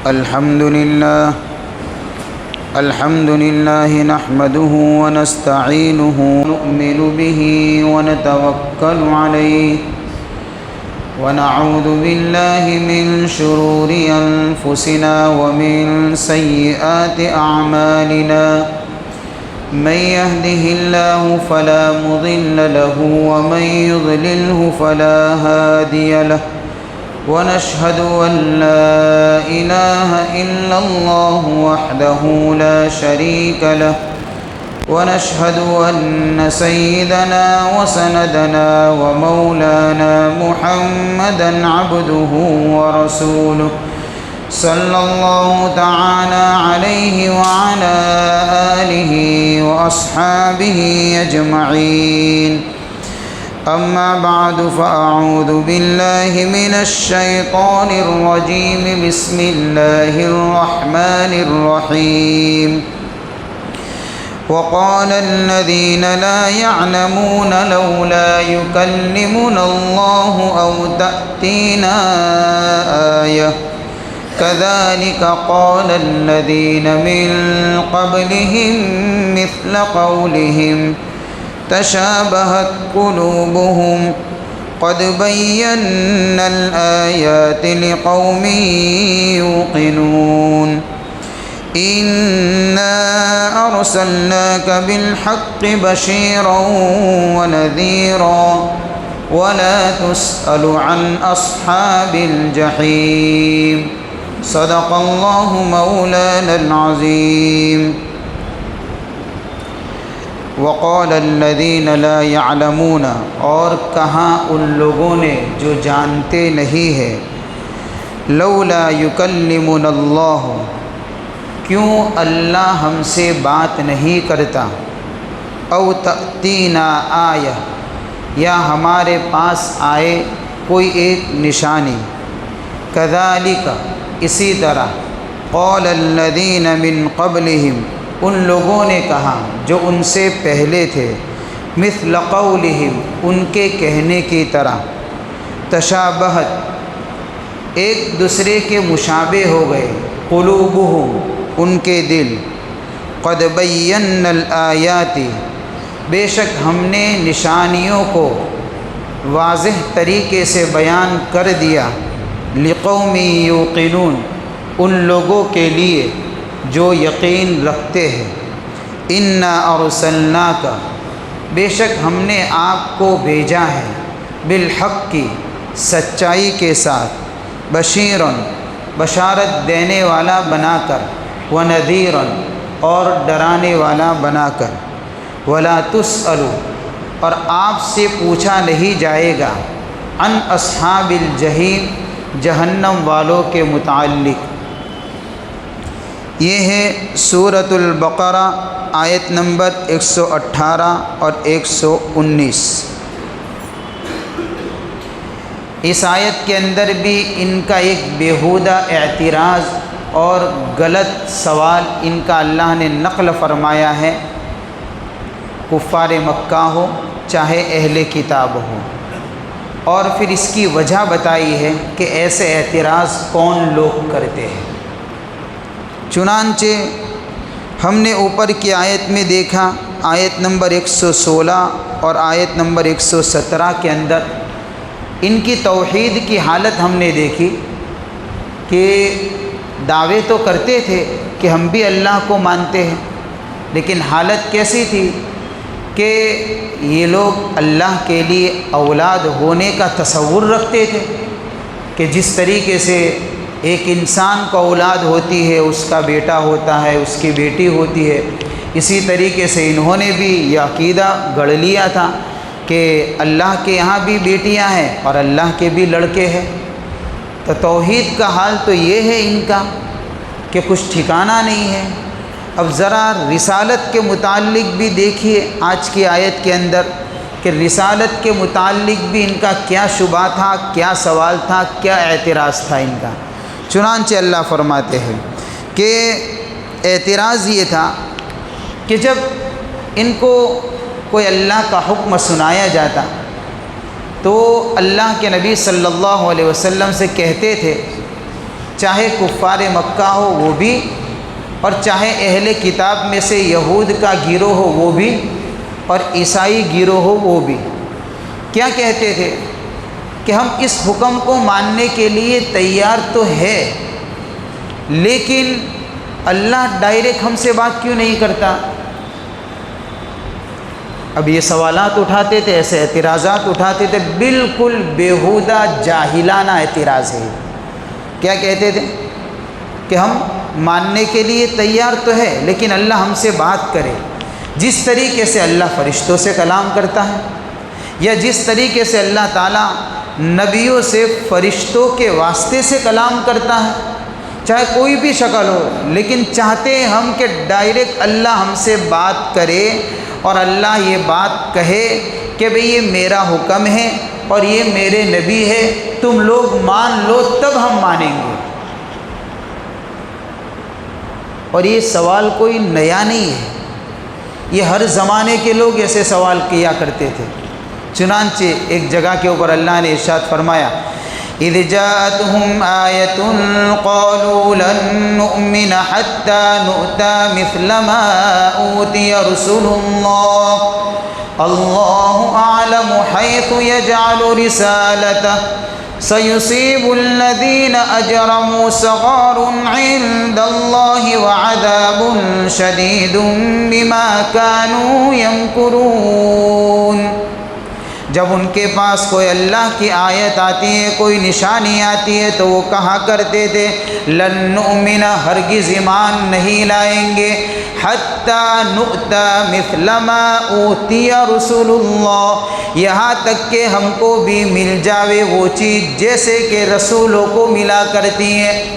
الحمد لله نحمده ونستعينه ونؤمن به ونتوكل عليه ونعوذ بالله من شرور أنفسنا ومن سيئات أعمالنا من يهده الله فلا مضل له ومن يضلله فلا هادي له ونشهد أن لا إله إلا الله وحده لا شريك له ونشهد أن سيدنا وسندنا ومولانا محمدا عبده ورسوله صلى الله تعالى عليه وعلى آله وأصحابه أجمعين أما بعد فأعوذ بالله من الشيطان الرجيم بسم الله الرحمن الرحيم وقال الذين لا يعلمون لولا يكلمنا الله أو تأتينا آية كذلك قال الذين من قبلهم مثل قولهم تشابهت قلوبهم قد بينا الآيات لقوم يوقنون إنا أرسلناك بالحق بشيرا ونذيرا ولا تسأل عن أصحاب الجحيم صدق الله مولانا العظيم وقال الذين لا يعلمون اور کہاں ان لوگوں نے جو جانتے نہیں ہیں لولا یکلمنا اللہ کیوں اللہ ہم سے بات نہیں کرتا او تأتینا آیہ یا ہمارے پاس آئے کوئی ایک نشانی کذالک اسی طرح قال الذین من قبلہم ان لوگوں نے کہا جو ان سے پہلے تھے مثل قولہم ان کے کہنے کی طرح تشابہت ایک دوسرے کے مشابہ ہو گئے قلوبہم ان کے دل قد بینا الآیات بے شک ہم نے نشانیوں کو واضح طریقے سے بیان کر دیا لقوم یوقنون ان لوگوں کے لیے جو یقین رکھتے ہیں انا ارسلناک بے شک ہم نے آپ کو بھیجا ہے بالحق کی سچائی کے ساتھ بشیرن بشارت دینے والا بنا کر ونذیرن اور ڈرانے والا بنا کر ولا تسأل اور آپ سے پوچھا نہیں جائے گا عن اصحاب الجحیم جہنم والوں کے متعلق۔ یہ ہے سورۃ البقرہ آیت نمبر 118 اور 119۔ اس آیت کے اندر بھی ان کا ایک بیہودہ اعتراض اور غلط سوال ان کا اللہ نے نقل فرمایا ہے، کفار مکہ ہو چاہے اہل کتاب ہو، اور پھر اس کی وجہ بتائی ہے کہ ایسے اعتراض کون لوگ کرتے ہیں۔ چنانچہ ہم نے اوپر کی آیت میں دیکھا، آیت نمبر 116 اور آیت نمبر 117 کے اندر ان کی توحید کی حالت ہم نے دیکھی کہ دعوے تو کرتے تھے کہ ہم بھی اللہ کو مانتے ہیں، لیکن حالت کیسی تھی کہ یہ لوگ اللہ کے لیے اولاد ہونے کا تصور رکھتے تھے کہ جس طریقے سے ایک انسان کو اولاد ہوتی ہے، اس کا بیٹا ہوتا ہے، اس کی بیٹی ہوتی ہے، اسی طریقے سے انہوں نے بھی یہ عقیدہ گڑھ لیا تھا کہ اللہ کے یہاں بھی بیٹیاں ہیں اور اللہ کے بھی لڑکے ہیں۔ تو توحید کا حال تو یہ ہے ان کا کہ کچھ ٹھکانہ نہیں ہے۔ اب ذرا رسالت کے متعلق بھی دیکھیے آج کی آیت کے اندر کہ رسالت کے متعلق بھی ان کا کیا شبہ تھا، کیا سوال تھا، کیا اعتراض تھا ان کا۔ چنانچہ اللہ فرماتے ہیں کہ اعتراض یہ تھا کہ جب ان کو کوئی اللہ کا حکم سنایا جاتا تو اللہ کے نبی صلی اللہ علیہ وسلم سے کہتے تھے چاہے کفار مکہ ہو وہ بھی، اور چاہے اہل کتاب میں سے یہود کا گروہ ہو وہ بھی، اور عیسائی گروہ ہو وہ بھی، کیا کہتے تھے کہ ہم اس حکم کو ماننے کے لیے تیار تو ہے، لیکن اللہ ڈائریکٹ ہم سے بات کیوں نہیں کرتا؟ اب یہ سوالات اٹھاتے تھے، ایسے اعتراضات اٹھاتے تھے، بالکل بیہودہ جاہلانہ اعتراض ہے۔ کیا کہتے تھے کہ ہم ماننے کے لیے تیار تو ہے، لیکن اللہ ہم سے بات کرے، جس طریقے سے اللہ فرشتوں سے کلام کرتا ہے، یا جس طریقے سے اللہ تعالیٰ نبیوں سے فرشتوں کے واسطے سے کلام کرتا ہے، چاہے کوئی بھی شکل ہو، لیکن چاہتے ہیں ہم کہ ڈائریکٹ اللہ ہم سے بات کرے، اور اللہ یہ بات کہے کہ بھئی یہ میرا حکم ہے اور یہ میرے نبی ہے، تم لوگ مان لو تب ہم مانیں گے۔ اور یہ سوال کوئی نیا نہیں ہے، یہ ہر زمانے کے لوگ ایسے سوال کیا کرتے تھے۔ چنانچہ ایک جگہ کے اوپر اللہ نے ارشاد فرمایا، اذ جاءتهم آیة قالوا لن نؤمن حتى نؤتى مثل ما أوتي رسل الله أعلم حيث يجعل رسالته سيصيب الذين أجرموا صغار عند الله وعذاب شديد بما كانوا يمكرون۔ جب ان کے پاس کوئی اللہ کی آیت آتی ہے، کوئی نشانی آتی ہے، تو وہ کہا کرتے تھے لن نؤمن، ہرگز ایمان نہیں لائیں گے، حتی نؤتی مثل ما اوتی رسول اللہ، یہاں تک کہ ہم کو بھی مل جاوے وہ چیز جیسے کہ رسولوں کو ملا کرتی ہیں۔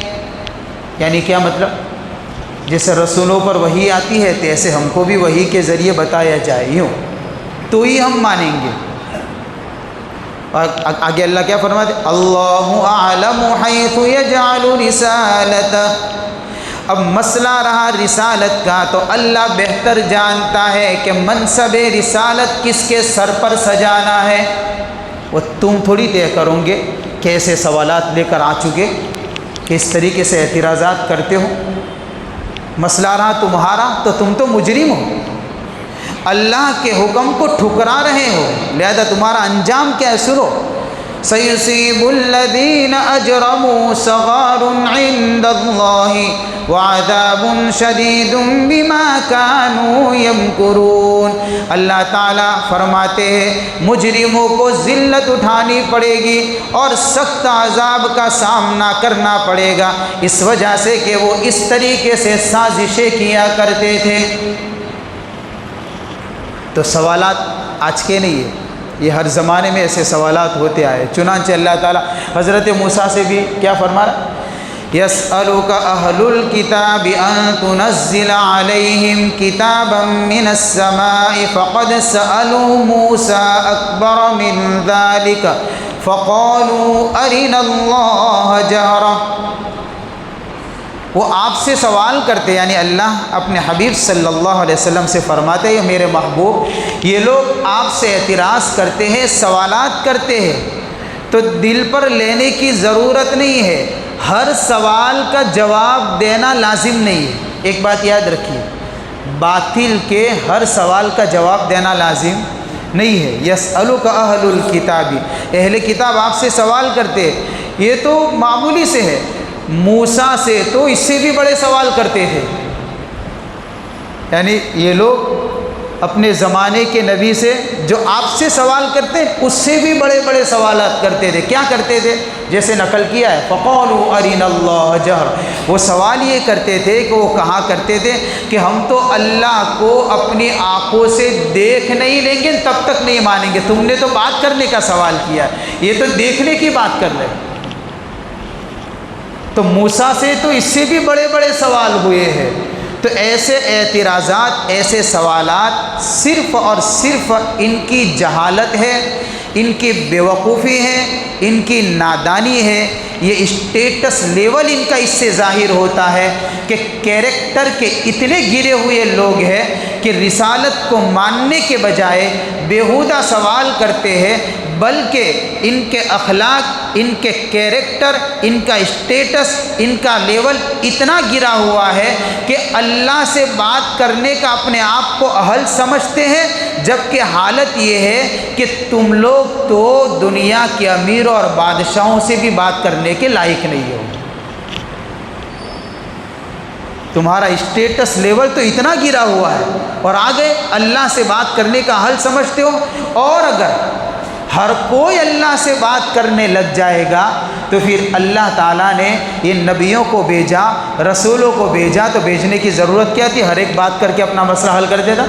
یعنی کیا مطلب؟ جیسے رسولوں پر وحی آتی ہے تو ایسے ہم کو بھی وحی کے ذریعے بتایا جائے، یوں تو ہی ہم مانیں گے۔ اور آگے اللہ کیا فرماتے؟ اللہ اعلم حیث یجعل رسالتہ۔ اب مسئلہ رہا رسالت کا، تو اللہ بہتر جانتا ہے کہ منصب رسالت کس کے سر پر سجانا ہے، وہ تم تھوڑی طے کرو گے۔ کیسے سوالات لے کر آ چکے، کس طریقے سے اعتراضات کرتے ہو، مسئلہ رہا تمہارا تو تم تو مجرم ہو، اللہ کے حکم کو ٹھکرا رہے ہو، لہذا تمہارا انجام کیا ہے سنو۔ سَيُصِيبُ الَّذِينَ أَجْرَمُوا صَغَارٌ عِندَ اللَّهِ وَعَذَابٌ شَدِيدٌ بِمَا كَانُوا يَمْكُرُونَ۔ اللہ تعالیٰ فرماتے ہیں مجرموں کو ذلت اٹھانی پڑے گی اور سخت عذاب کا سامنا کرنا پڑے گا، اس وجہ سے کہ وہ اس طریقے سے سازشیں کیا کرتے تھے۔ تو سوالات آج کے نہیں ہے، یہ ہر زمانے میں ایسے سوالات ہوتے آئے۔ چنانچہ اللہ تعالیٰ حضرت موسیٰ سے بھی کیا فرما رہا؟ یسألک اہل الکتاب ان تنزل علیہم کتابا من السماء فقد سألوا موسیٰ اکبر من ذلک فقالوا ارنا اللہ جہرہ۔ وہ آپ سے سوال کرتے، یعنی اللہ اپنے حبیب صلی اللہ علیہ وسلم سے فرماتے ہیں میرے محبوب یہ لوگ آپ سے اعتراض کرتے ہیں، سوالات کرتے ہیں، تو دل پر لینے کی ضرورت نہیں ہے، ہر سوال کا جواب دینا لازم نہیں ہے۔ ایک بات یاد رکھیے، باطل کے ہر سوال کا جواب دینا لازم نہیں ہے۔ یسألک اہل الکتاب، اہل کتاب آپ سے سوال کرتے، یہ تو معمولی سے ہے، موسیٰ سے تو اس سے بھی بڑے سوال کرتے تھے۔ یعنی یہ لوگ اپنے زمانے کے نبی سے جو آپ سے سوال کرتے اس سے بھی بڑے بڑے سوالات کرتے تھے۔ کیا کرتے تھے؟ جیسے نقل کیا ہے فقالوا ارنا اللہ جہر، وہ سوال یہ کرتے تھے کہ وہ کہا کرتے تھے کہ ہم تو اللہ کو اپنی آنکھوں سے دیکھ نہیں لیں گے تب تک نہیں مانیں گے۔ تم نے تو بات کرنے کا سوال کیا، یہ تو دیکھنے کی بات کر رہے۔ تو موسیٰ سے تو اس سے بھی بڑے بڑے سوال ہوئے ہیں۔ تو ایسے اعتراضات، ایسے سوالات صرف اور صرف ان کی جہالت ہے، ان کی بیوقوفی ہے، ان کی نادانی ہے۔ یہ اسٹیٹس لیول ان کا اس سے ظاہر ہوتا ہے کہ کیریکٹر کے اتنے گرے ہوئے لوگ ہیں کہ رسالت کو ماننے کے بجائے بیہودہ سوال کرتے ہیں، بلکہ ان کے اخلاق، ان کے کیریکٹر، ان کا اسٹیٹس، ان کا لیول اتنا گرا ہوا ہے کہ اللہ سے بات کرنے کا اپنے آپ کو اہل سمجھتے ہیں، جبکہ حالت یہ ہے کہ تم لوگ تو دنیا کے امیروں اور بادشاہوں سے بھی بات کرنے کے لائق نہیں ہو۔ تمہارا اسٹیٹس لیول تو اتنا گرا ہوا ہے اور آگے اللہ سے بات کرنے کا حل سمجھتے ہو۔ اور اگر ہر کوئی اللہ سے بات کرنے لگ جائے گا تو پھر اللہ تعالیٰ نے ان نبیوں کو بھیجا، رسولوں کو بھیجا، تو بھیجنے کی ضرورت کیا تھی؟ ہر ایک بات کر کے اپنا مسئلہ حل کر دیتا،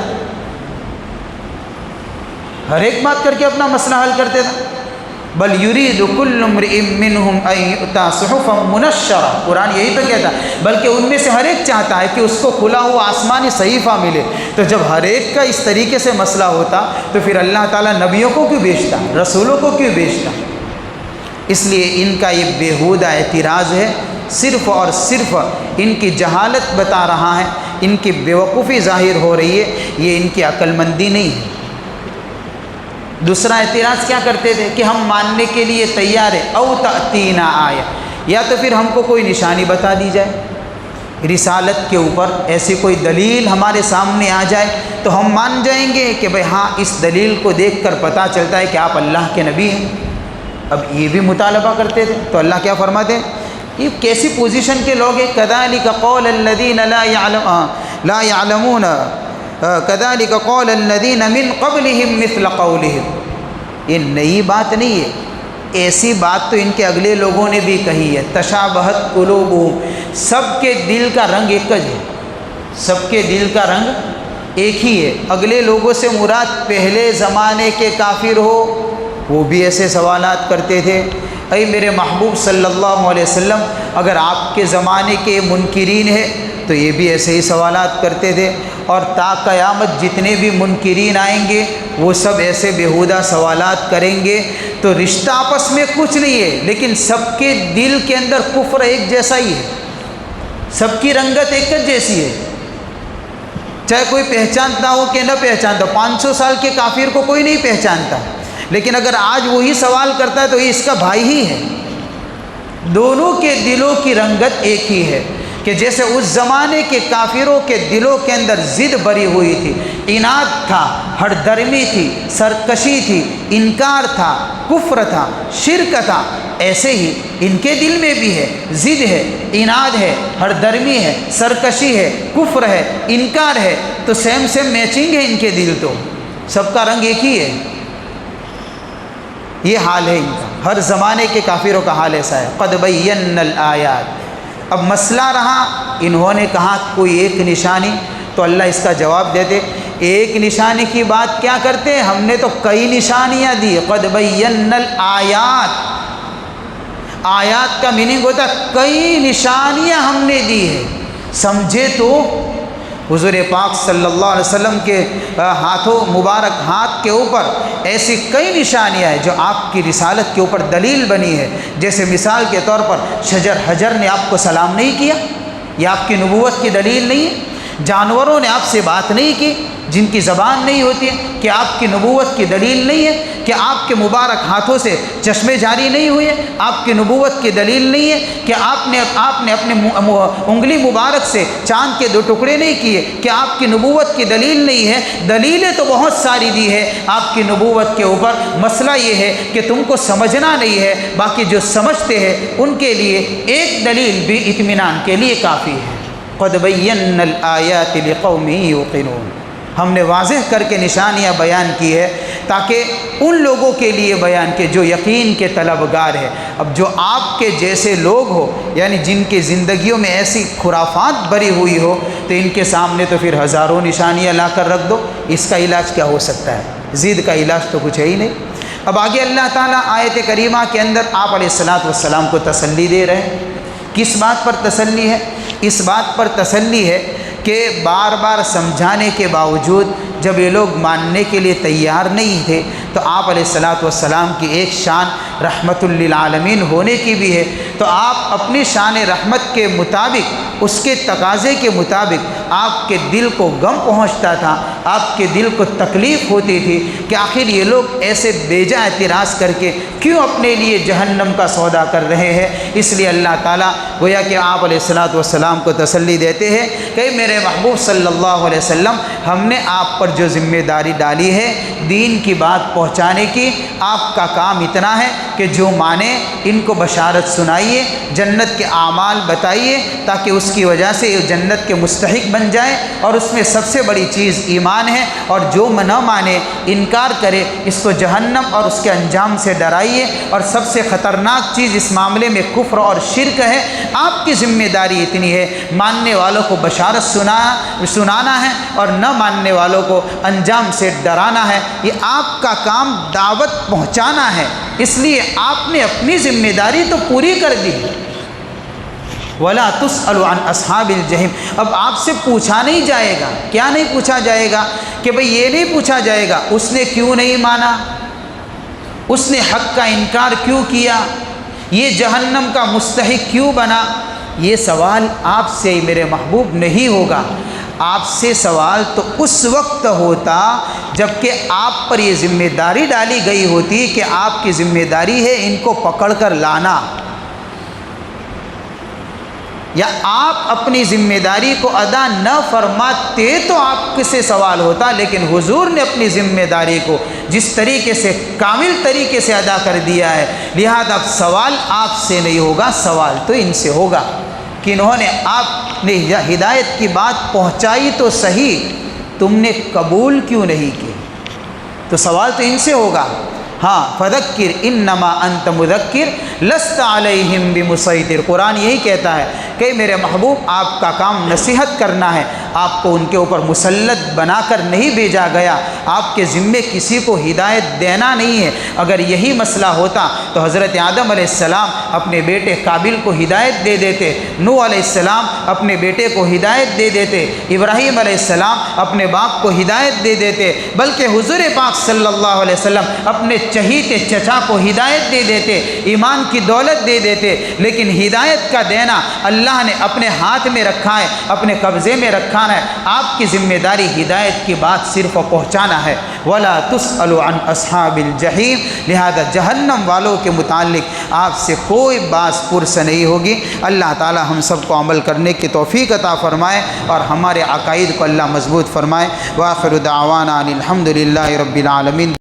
ہر ایک بات کر کے اپنا مسئلہ حل کر دیتا۔ بل یرید کل امرئ منہم ان یؤتی صحفا منشرہ، قرآن یہی تو کہتا ہے، بلکہ ان میں سے ہر ایک چاہتا ہے کہ اس کو کھلا ہوا آسمانی صحیفہ ملے۔ تو جب ہر ایک کا اس طریقے سے مسئلہ ہوتا تو پھر اللہ تعالیٰ نبیوں کو کیوں بھیجتا، رسولوں کو کیوں بھیجتا؟ اس لیے ان کا یہ بیہودہ اعتراض ہے، صرف اور صرف ان کی جہالت بتا رہا ہے، ان کی بیوقوفی ظاہر ہو رہی ہے، یہ ان کی عقل مندی نہیں ہے۔ دوسرا اعتراض کیا کرتے تھے کہ ہم ماننے کے لیے تیار ہیں، او تأتینا آیہ، یا تو پھر ہم کو کوئی نشانی بتا دی جائے، رسالت کے اوپر ایسی کوئی دلیل ہمارے سامنے آ جائے تو ہم مان جائیں گے کہ بھئی ہاں اس دلیل کو دیکھ کر پتہ چلتا ہے کہ آپ اللہ کے نبی ہیں۔ اب یہ بھی مطالبہ کرتے تھے تو اللہ کیا فرماتے ہیں؟ یہ کیسی پوزیشن کے لوگ ہیں؟ کذالک قول الذین لا یعلمون کذالک قول الذین من قبلہم مثل قولہم، یہ نئی بات نہیں ہے، ایسی بات تو ان کے اگلے لوگوں نے بھی کہی ہے۔ تشابہت قلوبہم، سب کے دل کا رنگ ایک ہے، سب کے دل کا رنگ ایک ہی ہے۔ اگلے لوگوں سے مراد پہلے زمانے کے کافر ہو، وہ بھی ایسے سوالات کرتے تھے۔ اے میرے محبوب صلی اللہ علیہ وسلم، اگر آپ کے زمانے کے منکرین ہیں تو یہ بھی ایسے ہی سوالات کرتے تھے، اور تا قیامت جتنے بھی منکرین آئیں گے وہ سب ایسے بیہودہ سوالات کریں گے۔ تو رشتہ آپس میں کچھ نہیں ہے، لیکن سب کے دل کے اندر کفر ایک جیسا ہی ہے، سب کی رنگت ایک جیسی ہے، چاہے کوئی پہچانتا ہو کہ نہ پہچانتا ہو۔ 500 سال کے کافر کو کوئی نہیں پہچانتا، لیکن اگر آج وہی سوال کرتا ہے تو یہ اس کا بھائی ہی ہے۔ دونوں کے دلوں کی رنگت ایک ہی ہے، کہ جیسے اس زمانے کے کافروں کے دلوں کے اندر ضد بری ہوئی تھی، عناد تھا، ہٹ درمی تھی، سرکشی تھی، انکار تھا، کفر تھا، شرک تھا، ایسے ہی ان کے دل میں بھی ہے، ضد ہے، عناد ہے، ہٹ درمی ہے، سرکشی ہے، کفر ہے، انکار ہے۔ تو سیم میچنگ ہے ان کے دل، تو سب کا رنگ ایک ہی ہے۔ یہ حال ہے ان کا، ہر زمانے کے کافروں کا حال ایسا ہے۔ قد بینا الآیات، اب مسئلہ رہا، انہوں نے کہا کوئی ایک نشانی، تو اللہ اس کا جواب دیتے، ایک نشانی کی بات کیا کرتے ہیں، ہم نے تو کئی نشانیاں دی۔ قد بینا الآیات، آیات کا میننگ ہوتا ہے کئی نشانیاں ہم نے دی ہے۔ سمجھے تو حضور پاک صلی اللہ علیہ وسلم کے ہاتھوں مبارک ہاتھ کے اوپر ایسی کئی نشانیاں ہیں جو آپ کی رسالت کے اوپر دلیل بنی ہے۔ جیسے مثال کے طور پر شجر حجر نے آپ کو سلام نہیں کیا، یہ آپ کی نبوت کی دلیل نہیں ہے۔ جانوروں نے آپ سے بات نہیں کی جن کی زبان نہیں ہوتی ہے، کہ آپ کی نبوت کی دلیل نہیں ہے۔ کہ آپ کے مبارک ہاتھوں سے چشمے جاری نہیں ہوئے، آپ کی نبوت کی دلیل نہیں ہے۔ کہ آپ نے اپنے انگلی مبارک سے چاند کے 2 ٹکڑے نہیں کیے، کہ آپ کی نبوت کی دلیل نہیں ہے۔ دلیلیں تو بہت ساری دی ہے آپ کی نبوت کے اوپر، مسئلہ یہ ہے کہ تم کو سمجھنا نہیں ہے، باقی جو سمجھتے ہیں ان کے لیے ایک دلیل بھی اطمینان کے لیے کافی ہے۔ قد بینا الآیات لقوم یوقنون، ہم نے واضح کر کے نشانیاں بیان کی ہے تاکہ ان لوگوں کے لیے بیان کے جو یقین کے طلبگار ہے۔ اب جو آپ کے جیسے لوگ ہو، یعنی جن کی زندگیوں میں ایسی خرافات بری ہوئی ہو، تو ان کے سامنے تو پھر ہزاروں نشانیاں لا کر رکھ دو، اس کا علاج کیا ہو سکتا ہے؟ ضد کا علاج تو کچھ ہے ہی نہیں۔ اب آگے اللہ تعالیٰ آیت کریمہ کے اندر آپ علیہ السلام کو تسلی دے رہے ہیں۔ کس بات پر تسلی ہے؟ اس بات پر تسلی ہے کہ بار بار سمجھانے کے باوجود جب یہ لوگ ماننے کے لیے تیار نہیں تھے، تو آپ علیہ السلام کی ایک شان رحمۃ للعالمین ہونے کی بھی ہے، تو آپ اپنی شان رحمت کے مطابق، اس کے تقاضے کے مطابق آپ کے دل کو غم پہنچتا تھا، آپ کے دل کو تکلیف ہوتی تھی کہ آخر یہ لوگ ایسے بیجا اعتراض کر کے کیوں اپنے لیے جہنم کا سودا کر رہے ہیں۔ اس لیے اللہ تعالیٰ گویا کہ آپ علیہ الصلاۃ والسلام کو تسلی دیتے ہیں کہ میرے محبوب صلی اللہ علیہ وسلم، ہم نے آپ پر جو ذمہ داری ڈالی ہے دین کی بات پہنچانے کی، آپ کا کام اتنا ہے کہ جو مانے ان کو بشارت سنائیے، جنت کے اعمال بتائیے، تاکہ اس کی وجہ سے یہ جنت کے مستحق بن جائیں، اور اس میں سب سے بڑی چیز ایمان ہے، اور جو نہ مانے، انکار کرے، اس کو جہنم اور اس کے انجام سے ڈرائیے۔ اور سب سے خطرناک چیز اس معاملے میں کفر اور شرک ہے۔ آپ کی ذمہ داری اتنی ہے، ماننے والوں کو بشارت سنانا ہے اور نہ ماننے والوں کو انجام سے ڈرانا ہے۔ یہ آپ کا کام دعوت پہنچانا ہے، اس لیے آپ نے اپنی ذمہ داری تو پوری کر دی۔ وَلَا تُسْأَلُ عَنْ أَصْحَابِ الْجَحِيمِ، اب آپ سے پوچھا نہیں جائے گا۔ کیا نہیں پوچھا جائے گا؟ کہ بھئی یہ نہیں پوچھا جائے گا اس نے کیوں نہیں مانا، اس نے حق کا انکار کیوں کیا، یہ جہنم کا مستحق کیوں بنا۔ یہ سوال آپ سے میرے محبوب نہیں ہوگا۔ آپ سے سوال تو اس وقت ہوتا جب کہ آپ پر یہ ذمہ داری ڈالی گئی ہوتی کہ آپ کی ذمہ داری ہے ان کو پکڑ کر لانا، یا آپ اپنی ذمہ داری کو ادا نہ فرماتے تو آپ سے سوال ہوتا، لیکن حضور نے اپنی ذمہ داری کو جس طریقے سے کامل طریقے سے ادا کر دیا ہے، لہذا اب سوال آپ سے نہیں ہوگا، سوال تو ان سے ہوگا کہ انہوں نے آپ نے ہدایت کی بات پہنچائی تو صحیح، تم نے قبول کیوں نہیں کی، تو سوال تو ان سے ہوگا۔ ہاں، فذکر انما انت مذکر لست علیہم بمسیطر، قرآن یہی کہتا ہے کہ میرے محبوب آپ کا کام نصیحت کرنا ہے، آپ کو ان کے اوپر مسلط بنا کر نہیں بھیجا گیا، آپ کے ذمے کسی کو ہدایت دینا نہیں ہے۔ اگر یہی مسئلہ ہوتا تو حضرت آدم علیہ السلام اپنے بیٹے قابل کو ہدایت دے دیتے، نوح علیہ السلام اپنے بیٹے کو ہدایت دے دیتے، ابراہیم علیہ السلام اپنے باپ کو ہدایت دے دیتے، بلکہ حضور پاک صلی اللہ علیہ وسلم اپنے چہیتے چچا کو ہدایت دے دیتے، ایمان کی دولت دے دیتے، لیکن ہدایت کا دینا اللہ نے اپنے ہاتھ میں رکھا ہے، اپنے قبضے میں رکھا ہے۔ آپ کی ذمہ داری ہدایت کی بات صرف پہنچانا ہے۔ وَلَا تُسْأَلُ عَنْ أَصْحَابِ الْجَحِيمِ، لہذا جہنم والوں کے متعلق آپ سے کوئی بات پرس نہیں ہوگی۔ اللہ تعالی ہم سب کو عمل کرنے کی توفیق عطا فرمائے اور ہمارے عقائد کو اللہ مضبوط فرمائے۔ وآخر دعوانا ان الحمد للہ رب العالمین۔